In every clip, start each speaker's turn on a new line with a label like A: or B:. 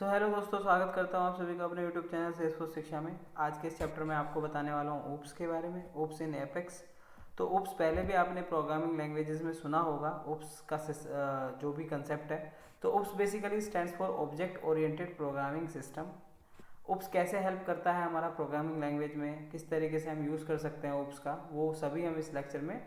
A: Hello दोस्तों, स्वागत करता हूँ आप सभी का अपने यूट्यूब चैनल सेल्सफोर्स शिक्षा में। आज के इस चैप्टर में आपको बताने वाला हूँ ओप्स के बारे में, ओप्स इन एपेक्स। तो ओप्स पहले भी आपने प्रोग्रामिंग लैंग्वेजेस में सुना होगा। ओप्स का जो भी कंसेप्ट है, तो OOPS basically stands for object oriented programming system. OOPS कैसे हेल्प करता है हमारा प्रोग्रामिंग लैंग्वेज में, किस तरीके से हम यूज़ कर सकते हैं ओप्स का, वो सभी हम इस लेक्चर में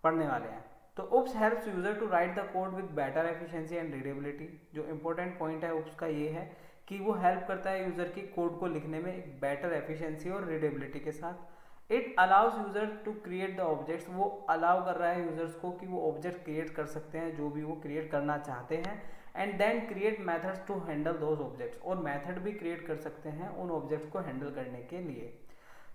A: पढ़ने वाले हैं। तो OOPS helps user to write the code with better efficiency and readability. जो इंपॉर्टेंट पॉइंट है ओप्स का ये है कि वो हेल्प करता है यूजर की कोड को लिखने में एक बेटर एफिशिएंसी और रीडेबिलिटी के साथ। It allows user to create the objects. वो अलाउ कर रहा है यूजर्स को कि वो ऑब्जेक्ट क्रिएट कर सकते हैं जो भी वो क्रिएट करना चाहते हैं, and then create methods to handle those objects. और मेथड भी क्रिएट कर सकते हैं उन ऑब्जेक्ट्स को हैंडल करने के लिए।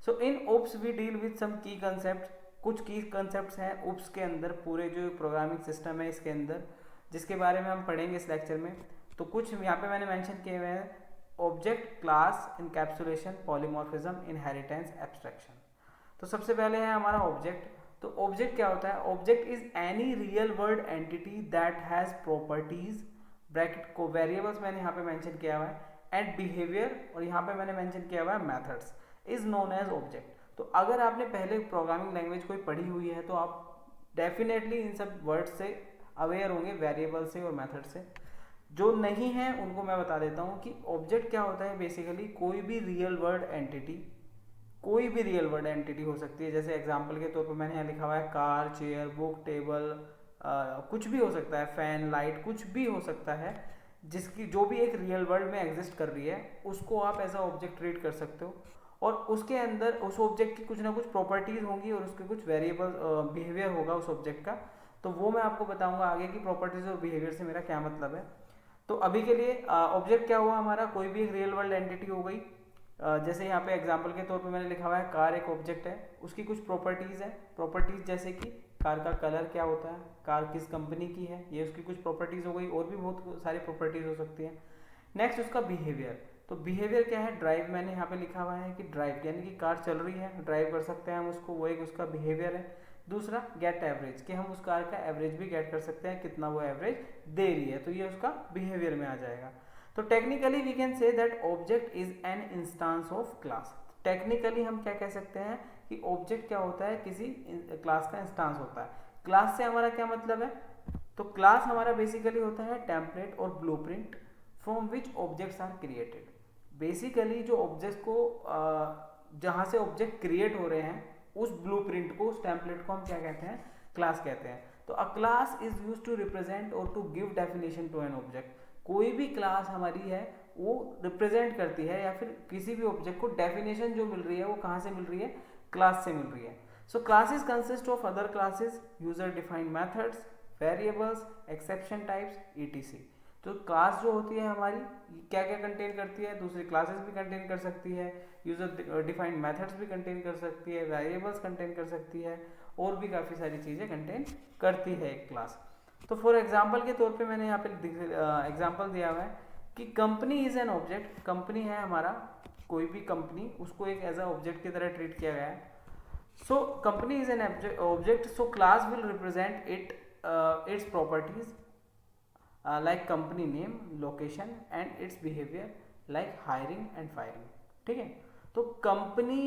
A: So in OOPs we deal with some key concept. कुछ की कंसेप्ट्स हैं ओप्स के अंदर, पूरे जो प्रोग्रामिंग सिस्टम है इसके अंदर, जिसके बारे में हम पढ़ेंगे इस लेक्चर में। तो कुछ यहाँ पे मैंने मेंशन किए हुए हैं: object, class, encapsulation, polymorphism, inheritance, abstraction. तो सबसे पहले है हमारा ऑब्जेक्ट। तो ऑब्जेक्ट क्या होता है? Object is any real world entity that has properties, bracket को वेरिएबल्स मैंने यहाँ पे मेंशन किया हुआ है, एंड बिहेवियर, और यहाँ पे मैंने मेंशन किया हुआ है methods, is known as object. तो अगर आपने पहले प्रोग्रामिंग लैंग्वेज कोई पढ़ी हुई है तो आप डेफिनेटली इन सब वर्ड से अवेयर होंगे, वेरिएबल से और मेथड से। जो नहीं है उनको मैं बता देता हूँ कि ऑब्जेक्ट क्या होता है। बेसिकली कोई भी रियल वर्ल्ड एंटिटी, कोई भी रियल वर्ल्ड एंटिटी हो सकती है। जैसे एग्जांपल के तौर पर मैंने यहाँ लिखा हुआ है कार, चेयर, बुक, टेबल, कुछ भी हो सकता है, फैन, लाइट, कुछ भी हो सकता है जिसकी जो भी एक रियल वर्ल्ड में एग्जिस्ट कर रही है, उसको आप एज अ ऑब्जेक्ट ट्रीट कर सकते हो। और उसके अंदर उस ऑब्जेक्ट की कुछ ना कुछ प्रॉपर्टीज होंगी और उसके कुछ वेरिएबल बिहेवियर होगा उस ऑब्जेक्ट का। तो वो मैं आपको बताऊंगा आगे की प्रॉपर्टीज और बिहेवियर से मेरा क्या मतलब है। तो अभी के लिए ऑब्जेक्ट क्या हुआ हमारा? कोई भी एक रियल वर्ल्ड एंटिटी हो गई। जैसे यहाँ पे एग्जांपल के तौर पे मैंने लिखा हुआ है कार एक ऑब्जेक्ट है, उसकी कुछ प्रॉपर्टीज है। प्रॉपर्टीज जैसे कि कार का कलर क्या होता है, कार किस कंपनी की है, ये उसकी कुछ प्रॉपर्टीज हो गई। और भी बहुत सारी प्रॉपर्टीज हो सकती हैं। नेक्स्ट उसका बिहेवियर। तो बिहेवियर क्या है? ड्राइव मैंने यहाँ पे लिखा हुआ है कि ड्राइव यानी कि कार चल रही है, ड्राइव कर सकते हैं हम उसको, वो एक उसका बिहेवियर है। दूसरा गेट एवरेज, कि हम उस कार का एवरेज भी गेट कर सकते हैं, कितना वो एवरेज दे रही है, तो ये उसका बिहेवियर में आ जाएगा। तो technically we can say that object is an instance of class. Technically हम क्या कह सकते हैं कि ऑब्जेक्ट क्या होता है? किसी क्लास का इंस्टांस होता है। क्लास से हमारा क्या मतलब है? तो क्लास हमारा बेसिकली होता है टेम्पलेट और blueprint from which objects are created. Basically जो ऑब्जेक्ट को जहाँ से ऑब्जेक्ट क्रिएट हो रहे हैं, उस ब्लूप्रिंट को, उस टेम्पलेट को हम क्या कहते हैं? क्लास कहते हैं। तो a class is use to represent और to give definition to an object. कोई भी क्लास हमारी है वो रिप्रेजेंट करती है, या फिर किसी भी ऑब्जेक्ट को डेफिनेशन जो मिल रही है वो कहाँ से मिल रही है? क्लास से मिल रही है। So classes consist of other classes, user defined methods, variables, exception types, etc. तो क्लास जो होती है हमारी क्या क्या कंटेन करती है? दूसरी क्लासेस भी कंटेन कर सकती है, यूजर डिफाइंड मेथड्स भी कंटेन कर सकती है, वेरिएबल्स कंटेन कर सकती है, और भी काफ़ी सारी चीज़ें कंटेन करती है एक क्लास। तो फॉर एग्जांपल के तौर पे मैंने यहाँ पे एग्जांपल दिया हुआ है कि company is an object. Company है हमारा, कोई भी कंपनी, उसको एक एज अ ऑब्जेक्ट की तरह ट्रीट किया गया है। So company is an object, so class will represent its properties like company name, location and its behavior like hiring and firing। ठीक है। तो कंपनी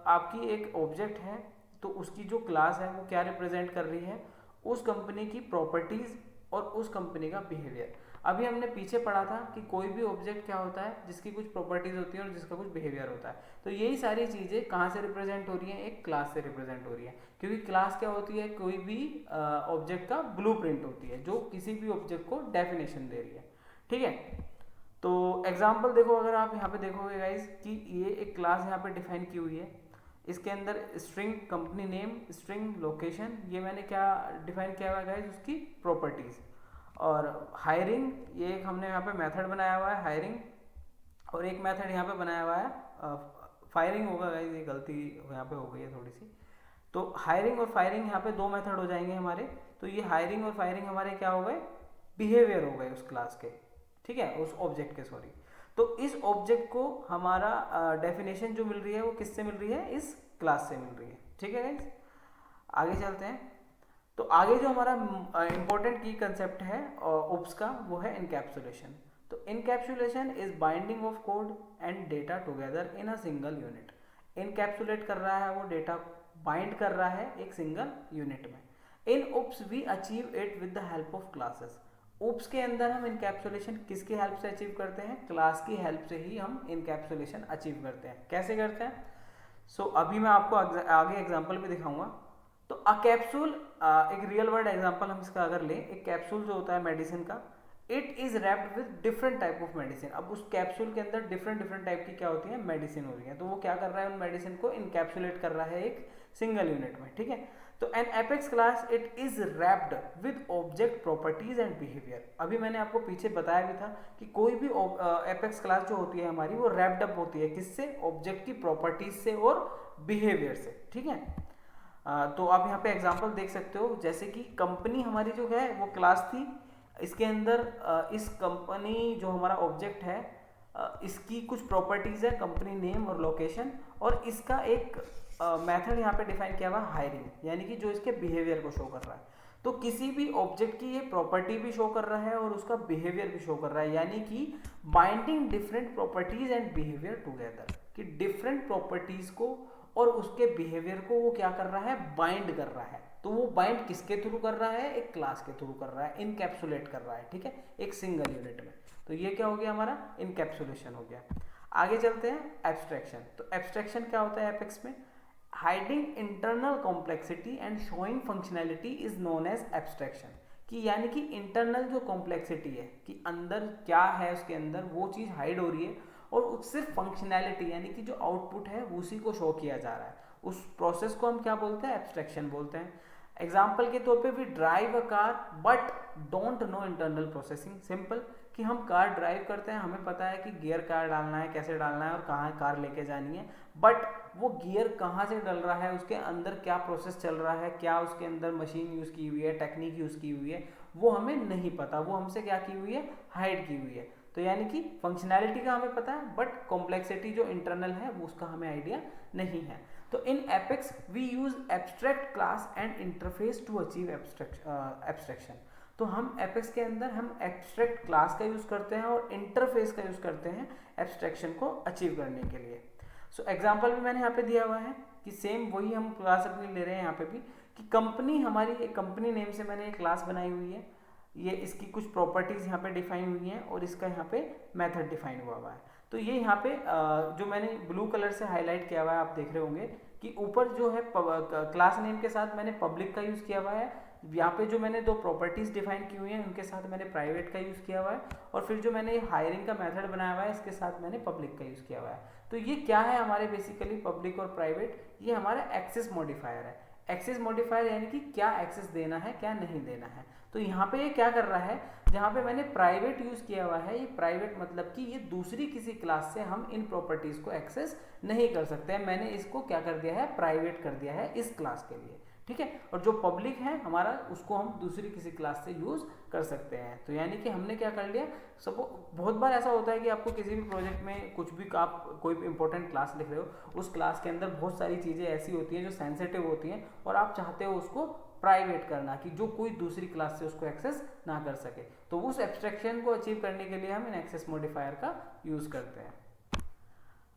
A: आपकी एक ऑब्जेक्ट है, तो उसकी जो क्लास है वो क्या रिप्रेजेंट कर रही है? उस कंपनी की प्रॉपर्टीज और उस कंपनी का बिहेवियर। अभी हमने पीछे पढ़ा था कि कोई भी ऑब्जेक्ट क्या होता है? जिसकी कुछ प्रॉपर्टीज होती है और जिसका कुछ बिहेवियर होता है। तो यही सारी चीजें कहाँ से रिप्रेजेंट हो रही हैं? एक क्लास से रिप्रेजेंट हो रही है। क्योंकि क्लास क्या होती है? कोई भी ऑब्जेक्ट का ब्लूप्रिंट होती है जो किसी भी ऑब्जेक्ट को डेफिनेशन दे रही है। ठीक है। तो एग्जाम्पल देखो, अगर आप यहाँ पे देखोगे गाइज कि ये एक क्लास यहाँ पे डिफाइन की हुई है। इसके अंदर string company name, string location, ये मैंने क्या डिफाइन किया हुआ है गाइज? उसकी प्रॉपर्टीज। और हायरिंग, ये एक हमने यहाँ पे मेथड बनाया हुआ है हायरिंग, और एक मेथड यहाँ पे बनाया हुआ है फायरिंग होगा गाइज, ये गलती यहाँ पे हो गई है थोड़ी सी। तो हायरिंग और फायरिंग यहाँ पे दो मेथड हो जाएंगे हमारे। तो ये हायरिंग और फायरिंग हमारे क्या हो गए? बिहेवियर हो गए उस क्लास के, ठीक है, उस ऑब्जेक्ट के, सॉरी। तो इस ऑब्जेक्ट को हमारा डेफिनेशन जो मिल रही है वो किससे मिल रही है? इस क्लास से मिल रही है। ठीक है गाइज, आगे चलते हैं। तो आगे जो हमारा इंपॉर्टेंट की कंसेप्ट है ओप्स का, वो है इनकैप्सुलेशन। तो encapsulation is binding of code and data together in a single unit. Encapsulate कर रहा है, वो डेटा बाइंड कर रहा है एक सिंगल यूनिट में। In OOPs we achieve it with the help of classes. OOPs के अंदर हम इनकैप्सुलेशन किसकी हेल्प से अचीव करते हैं? क्लास की हेल्प से ही हम इनकैप्सुलेशन अचीव करते हैं। कैसे करते हैं? अभी मैं आपको आगे एग्जांपल भी दिखाऊंगा। तो अ कैप्सूल, एक रियल वर्ल्ड एग्जांपल हम इसका अगर लें, एक कैप्सूल जो होता है मेडिसिन का, it is wrapped with different type of medicine. अब उस कैप्सूल के अंदर डिफरेंट डिफरेंट टाइप की क्या होती है? मेडिसिन हो रही है। तो वो क्या कर रहा है? उन मेडिसिन को इनकैप्सुलेट कर रहा है एक सिंगल यूनिट में, ठीक है। तो N apex class it is wrapped with object properties and behaviour. अभी मैंने आपको पीछे बताया भी था कि कोई भी एपेक्स क्लास जो होती है हमारी, वो रैप्ड अप होती है किससे? ऑब्जेक्ट की प्रॉपर्टीज से और बिहेवियर से, ठीक है। तो आप यहाँ पे एग्जांपल देख सकते हो, जैसे कि कंपनी हमारी जो है वो क्लास थी। इसके अंदर इस कंपनी जो हमारा ऑब्जेक्ट है, इसकी कुछ प्रॉपर्टीज है, कंपनी नेम और लोकेशन, और इसका एक मेथड यहाँ पे डिफाइन किया हुआ हायरिंग, यानी कि जो इसके बिहेवियर को शो कर रहा है। तो किसी भी ऑब्जेक्ट की ये प्रॉपर्टी भी शो कर रहा है और उसका बिहेवियर भी शो कर रहा है, यानी कि binding different properties and behaviour together, कि डिफरेंट प्रॉपर्टीज को और उसके बिहेवियर को वो क्या कर रहा है? बाइंड कर रहा है। तो वो बाइंड किसके थ्रू कर रहा है? एक क्लास के थ्रू कर रहा है, इनकैप्सुलेट कर रहा है, ठीक है, एक सिंगल यूनिट में। तो ये क्या हो गया? हमारा इनकैप्सुलेशन हो गया। आगे चलते हैं, एब्स्ट्रैक्शन। तो एब्स्ट्रैक्शन क्या होता है एपेक्स में? Hiding internal complexity and showing functionality is known as abstraction. कि यानी कि इंटरनल जो कॉम्प्लेक्सिटी है, कि अंदर क्या है उसके अंदर, वो चीज़ हाइड हो रही है और सिर्फ फंक्शनैलिटी यानी कि जो आउटपुट है उसी को शो किया जा रहा है। उस प्रोसेस को हम क्या बोलते हैं? एब्स्ट्रैक्शन बोलते हैं। एग्जाम्पल के तौर पे we drive a car but don't know internal processing. Simple, कि हम कार ड्राइव करते हैं, हमें पता है कि गियर कहाँ डालना है, कैसे डालना है और कहाँ कार लेके जानी है, बट वो गियर कहाँ से डल रहा है, उसके अंदर क्या प्रोसेस चल रहा है, क्या उसके अंदर मशीन यूज़ की हुई है, टेक्निक यूज़ की हुई है, वो हमें नहीं पता। वो हमसे क्या की हुई है? हाइड की हुई है। तो यानी कि फंक्शनैलिटी का हमें पता है बट कॉम्प्लेक्सिटी जो इंटरनल है वो उसका हमें आइडिया नहीं है। तो in Apex we use abstract class and interface to achieve abstraction. तो हम एपेक्स के अंदर हम एब्स्ट्रैक्ट क्लास का यूज़ करते हैं और इंटरफेस का यूज़ करते हैं एब्स्ट्रैक्शन को अचीव करने के लिए। एग्जाम्पल भी मैंने यहाँ पे दिया हुआ है कि सेम वही हम क्लास अपनी ले रहे हैं यहाँ पे भी, कि कंपनी हमारी, एक कंपनी नेम से मैंने एक क्लास बनाई हुई है, ये इसकी कुछ प्रॉपर्टीज़ यहाँ पे डिफाइन हुई हैं और इसका यहाँ पे मेथड डिफाइन हुआ है। तो ये यहाँ पे जो मैंने ब्लू कलर से हाईलाइट किया हुआ है, आप देख रहे होंगे कि ऊपर जो है क्लास नेम के साथ मैंने पब्लिक का यूज़ किया हुआ है। यहाँ पे जो मैंने दो प्रॉपर्टीज़ डिफाइन की हुई हैं उनके साथ मैंने प्राइवेट का यूज़ किया हुआ है, और फिर जो मैंने हायरिंग का मेथड बनाया हुआ है इसके साथ मैंने पब्लिक का यूज़ किया हुआ है। तो ये क्या है हमारे बेसिकली पब्लिक और प्राइवेट? ये हमारा एक्सेस मॉडिफायर है। एक्सेस मॉडिफायर यानी कि क्या एक्सेस देना है, क्या नहीं देना है। तो यहाँ पे ये क्या कर रहा है, जहाँ पे मैंने प्राइवेट यूज़ किया हुआ है, ये प्राइवेट मतलब कि ये दूसरी किसी क्लास से हम इन प्रॉपर्टीज़ को एक्सेस नहीं कर सकते हैं। मैंने इसको क्या कर दिया है? प्राइवेट कर दिया है इस क्लास के लिए, ठीक है। और जो पब्लिक है हमारा, उसको हम दूसरी किसी क्लास से यूज़ कर सकते हैं। तो यानी कि हमने क्या कर लिया, सब बहुत बार ऐसा होता है कि आपको किसी भी प्रोजेक्ट में कुछ भी, आप कोई भी इंपॉर्टेंट क्लास लिख रहे हो, उस क्लास के अंदर बहुत सारी चीज़ें ऐसी होती हैं जो सेंसिटिव होती हैं और आप चाहते हो उसको प्राइवेट करना, कि जो कोई दूसरी क्लास से उसको एक्सेस ना कर सके। तो उस एब्स्ट्रैक्शन को अचीव करने के लिए हम इन एक्सेस मॉडिफायर का यूज़ करते हैं।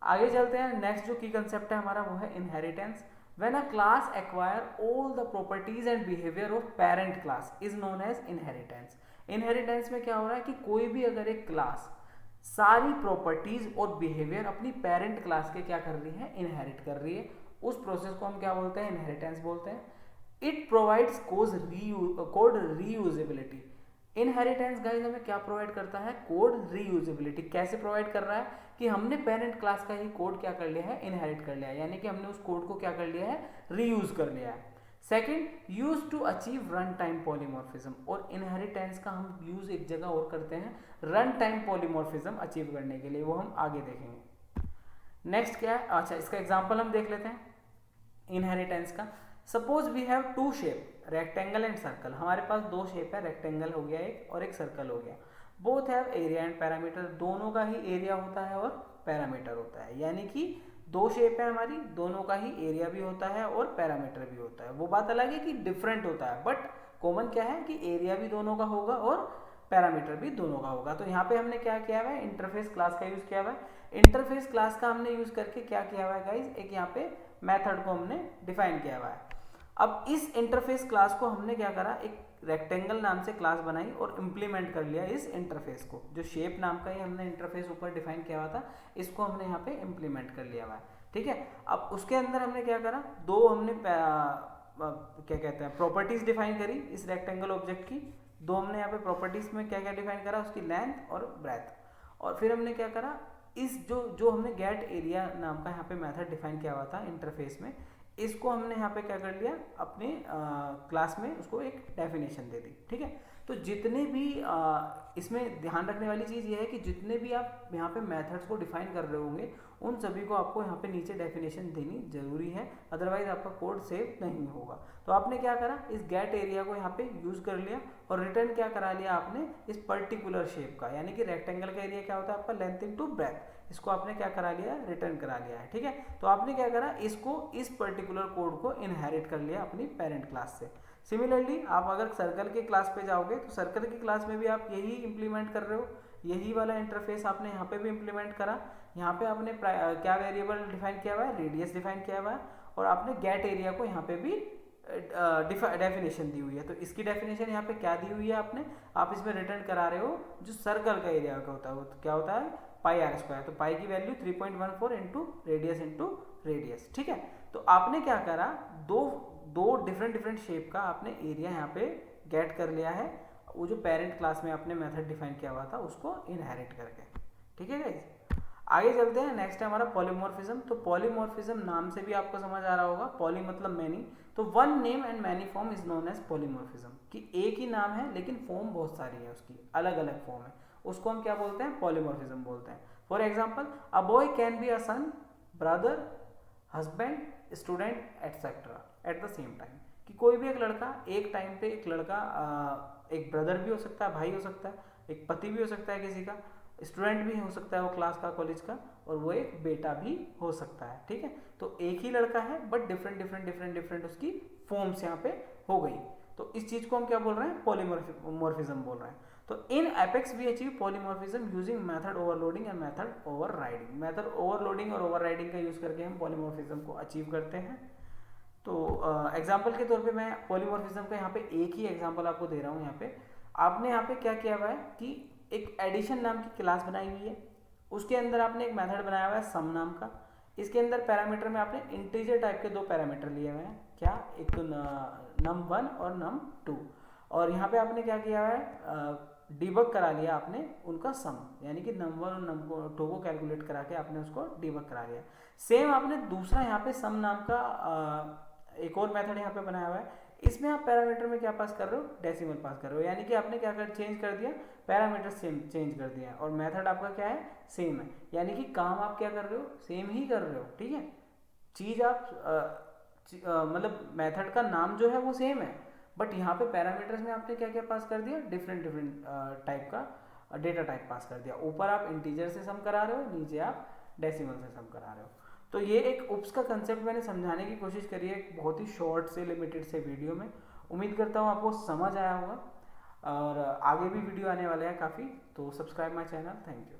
A: आगे चलते हैं, नेक्स्ट जो की कंसेप्ट है हमारा वो है inheritance. When a class acquire all the properties and behavior of parent class is known as inheritance. Inheritance में क्या हो रहा है कि कोई भी अगर एक क्लास सारी प्रॉपर्टीज और बिहेवियर अपनी पेरेंट क्लास के क्या कर रही है? इनहेरिट कर रही है, उस प्रोसेस को हम क्या बोलते हैं? इनहेरिटेंस बोलते हैं। It provides code reusability. Inheritance guys हमें क्या प्रोवाइड करता है? Code reusability. कैसे प्रोवाइड कर रहा है? कि हमने पेरेंट क्लास का ही कोड क्या कर लिया है? इनहेरिट कर लिया है, यानी कि हमने उस कोड को क्या कर लिया है? रीयूज कर लिया है। Second, use to achieve run time polymorphism. और इनहेरिटेंस का हम यूज एक जगह और करते हैं रन टाइम पॉलीमॉर्फिज्म अचीव करने के लिए, वो हम आगे देखेंगे। नेक्स्ट क्या है? अच्छा, इसका एग्जाम्पल हम देख लेते हैं इनहेरिटेंस का। Suppose we have two shape, rectangle and circle. हमारे पास दो शेप है, रेक्टेंगल हो गया एक और एक सर्कल हो गया। Both have area and parameter, दोनों का ही एरिया होता है और पैरामीटर होता है, यानी कि दो शेप है हमारी, दोनों का ही एरिया भी होता है और पैरामीटर भी होता है। वो बात अलग है कि डिफरेंट होता है, बट कॉमन क्या है कि एरिया भी दोनों का होगा और पैरामीटर भी दोनों का होगा। तो यहाँ पे हमने क्या किया हुआ है, इंटरफेस क्लास का यूज किया हुआ है। इंटरफेस क्लास का हमने यूज करके क्या किया हुआ है गाइज, एक यहाँ पे मेथड को हमने डिफाइन किया हुआ है। अब इस इंटरफेस क्लास को हमने क्या करा, एक रेक्टेंगल नाम से क्लास बनाई और इम्प्लीमेंट कर लिया इस इंटरफेस को। जो शेप नाम का ही हमने इंटरफेस ऊपर डिफाइन किया हुआ था, इसको हमने यहाँ पे इम्प्लीमेंट कर लिया हुआ है। ठीक है, अब उसके अंदर हमने क्या करा, दो हमने क्या कहते हैं प्रॉपर्टीज डिफाइन करी इस रेक्टेंगल ऑब्जेक्ट की। दो हमने यहाँ पे प्रॉपर्टीज में क्या क्या डिफाइन करा, उसकी लेंथ और ब्रेथ। और फिर हमने क्या करा, इस जो हमने गेट एरिया नाम का यहाँ पे मेथड डिफाइन किया हुआ था इंटरफेस में, इसको हमने यहाँ पे क्या कर लिया, अपने क्लास में उसको एक डेफिनेशन दे दी। ठीक है, तो जितने भी इसमें ध्यान रखने वाली चीज़ ये है कि जितने भी आप यहाँ पे मेथड्स को डिफाइन कर रहे होंगे, उन सभी को आपको यहाँ पे नीचे डेफिनेशन देनी जरूरी है, अदरवाइज आपका कोड सेव नहीं होगा। तो आपने क्या करा, इस गेट एरिया को यहाँ पे यूज कर लिया और रिटर्न क्या करा लिया आपने, इस पर्टिकुलर शेप का, यानी कि रेक्टेंगल का एरिया क्या होता है आपका, लेंथ इनटू ब्रेथ, इसको आपने क्या करा लिया, रिटर्न करा लिया है। ठीक है, तो आपने क्या करा, इसको इस पर्टिकुलर कोड को इनहेरिट कर लिया अपनी पेरेंट क्लास से। सिमिलरली आप अगर सर्कल के क्लास पे जाओगे तो सर्कल की क्लास में भी आप यही इंप्लीमेंट कर रहे हो, यही वाला इंटरफेस आपने यहाँ पे भी इंप्लीमेंट करा। यहाँ पे आपने क्या वेरिएबल डिफाइन किया हुआ है, रेडियस डिफाइन किया हुआ है, और आपने गेट एरिया को यहाँ पे भी डेफिनेशन दी हुई है। तो इसकी डेफिनेशन यहाँ पे क्या दी हुई है आपने, आप इसमें रिटर्न करा रहे हो जो सर्कल का एरिया का होता है, वो क्या होता है, पाई आर स्क्वायर। तो पाई की वैल्यू 3.14 इंटू रेडियस। ठीक है, तो आपने क्या करा, दो डिफरेंट शेप का आपने एरिया यहाँ पे गेट कर लिया है, वो जो पेरेंट क्लास में आपने मेथड डिफाइन किया हुआ था उसको इनहेरिट करके। ठीक है गाइस, आगे चलते हैं। नेक्स्ट है हमारा पॉलीमॉर्फिज्म। तो पॉलीमॉर्फिज्म नाम से भी आपको समझ आ रहा होगा, पॉली मतलब मैनी, तो one name and many form is known as polymorphism, कि एक ही नाम है लेकिन फॉर्म बहुत सारी है, उसकी अलग अलग फॉर्म है, उसको हम क्या बोलते हैं, पॉलीमॉर्फिज्म बोलते हैं। For example, a boy can be a son, brother, husband, student etcetera at the same time, कि कोई भी एक लड़का एक टाइम पे, एक लड़का एक ब्रदर भी हो सकता है, भाई हो सकता है, एक पति भी हो सकता है किसी का, स्टूडेंट भी हो सकता है वो क्लास का, कॉलेज का, और वो एक बेटा भी हो सकता है। ठीक है, तो एक ही लड़का है बट डिफरेंट उसकी फॉर्म्स यहाँ पे हो गई। तो इस चीज को हम क्या बोल रहे हैं, पॉलीमॉर्फिज्म बोल रहे हैं। तो in Apex we achieve polymorphism using method overloading and method overriding. Method overloading और ओवरराइडिंग का यूज करके हम पॉलीमॉर्फिज्म को अचीव करते हैं। तो एग्जाम्पल के तौर पे मैं पॉलीमॉर्फिज्म का यहाँ पे एक ही एग्जाम्पल आपको दे रहा हूँ। यहाँ पे आपने यहाँ पे क्या किया हुआ है कि एक एडिशन नाम की क्लास बनाई हुई है, उसके अंदर आपने एक मेथड बनाया हुआ है सम नाम का। इसके अंदर पैरामीटर में आपने इंटीजर टाइप के दो पैरामीटर लिए हुए हैं, क्या, एक तो num1 और num2, और यहाँ पे आपने क्या किया है, डिबग करा लिया आपने उनका सम, यानी कि num1 और num2 को कैलकुलेट करा के आपने उसको डिबग करा लिया। सेम आपने दूसरा यहाँ पे सम नाम का एक और मेथड यहाँ पे बनाया हुआ है, इसमें आप पैरामीटर में क्या पास कर रहे हो, डेसिमल पास कर रहे हो, यानी कि आपने क्या कर चेंज कर दिया, पैरामीटर सेम चेंज कर दिया, और मेथड आपका क्या है, सेम है, यानी कि काम आप क्या कर रहे हो, सेम ही कर रहे हो। ठीक है, चीज आप मतलब मेथड का नाम जो है वो सेम है, बट यहाँ पे पैरामीटर्स में आपने क्या क्या पास कर दिया, डिफरेंट टाइप का डेटा टाइप पास कर दिया। ऊपर आप इंटीजर से सम करा रहे हो, नीचे आप डेसिमल से सम करा रहे हो। तो ये एक उप्स का कंसेप्ट मैंने समझाने की कोशिश करी है, एक बहुत ही शॉर्ट से लिमिटेड से वीडियो में। उम्मीद करता हूँ आपको समझ आया होगा, और आगे भी वीडियो आने वाले हैं काफ़ी, तो subscribe my channel. Thank you.